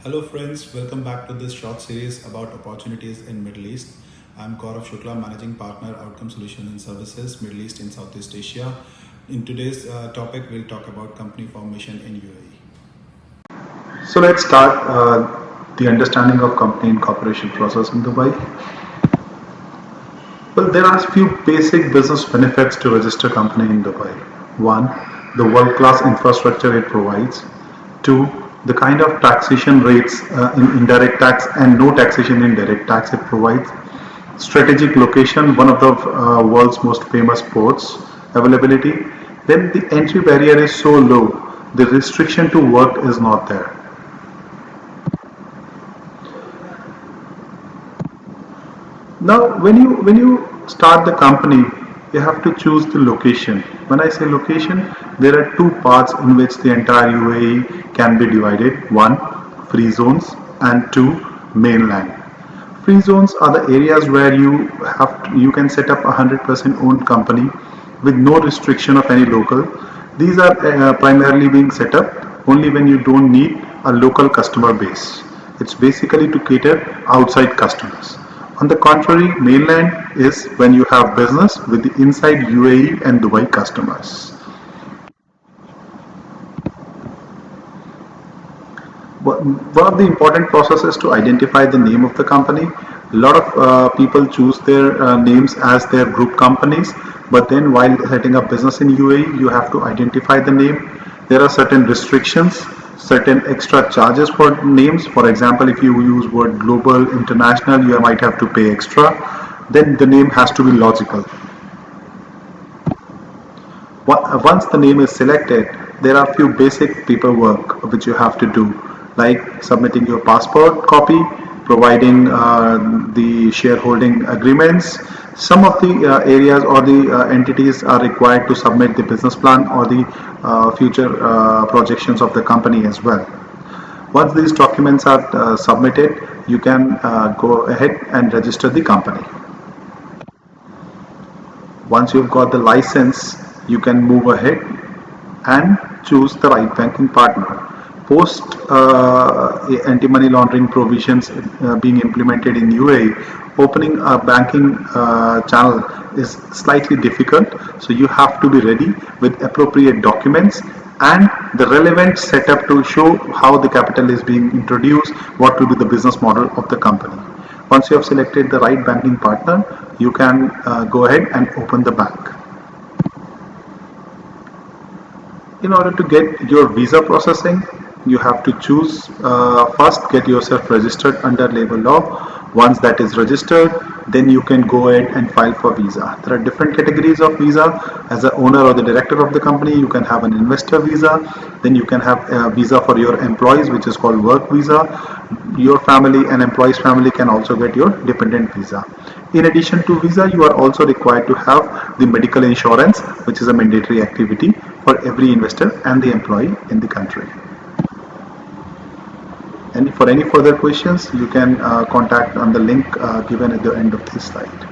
Hello friends, welcome back to this short series about opportunities in Middle East. I'm Gaurav Shukla, Managing Partner, Outcome Solutions and Services, Middle East and Southeast Asia. In today's topic, we'll talk about company formation in UAE. So let's start the understanding of company incorporation process in Dubai. Well, there are a few basic business benefits to register company in Dubai. One, the world-class infrastructure it provides. Two, the kind of taxation rates in indirect tax and no taxation in direct tax it provides. Strategic location, one of the world's most famous ports. Availability, then the entry barrier is so low, the restriction to work is not there. Now, when you start the company, you have to choose the location. When I say location, there are two parts in which the entire UAE can be divided. One, free zones, and two, mainland. Free zones are the areas where you can set up 100% owned company with no restriction of any local. These are primarily being set up only when you don't need a local customer base. It's basically to cater outside customers. On the contrary, mainland is when you have business with the inside UAE and Dubai customers. One of the important processes to identify the name of the company. A lot of people choose their names as their group companies, but then while setting up business in UAE, you have to identify the name. There are certain restrictions, certain extra charges for names. For example, if you use word global, international, you might have to pay extra. Then the name has to be logical. Once the name is selected, there are few basic paperwork which you have to do, like submitting your passport copy, providing the shareholding agreements. Some of the areas or the entities are required to submit the business plan or the future projections of the company as well. Once these documents are submitted, you can go ahead and register the company. Once you've got the license, you can move ahead and choose the right banking partner. Post anti-money laundering provisions being implemented in UAE, opening a banking channel is slightly difficult. So you have to be ready with appropriate documents and the relevant setup to show how the capital is being introduced, what will be the business model of the company. Once you have selected the right banking partner, you can go ahead and open the bank. In order to get your visa processing, you have to choose first get yourself registered under labor law. Once that is registered, then you can go ahead and file for visa. There are different categories of visa. As the owner or the director of the company, you can have an investor visa. Then you can have a visa for your employees, which is called work visa. Your family and employees family can also get your dependent visa. In addition to visa, you are also required to have the medical insurance, which is a mandatory activity for every investor and the employee in the country. And for any further questions, you can contact on the link given at the end of this slide.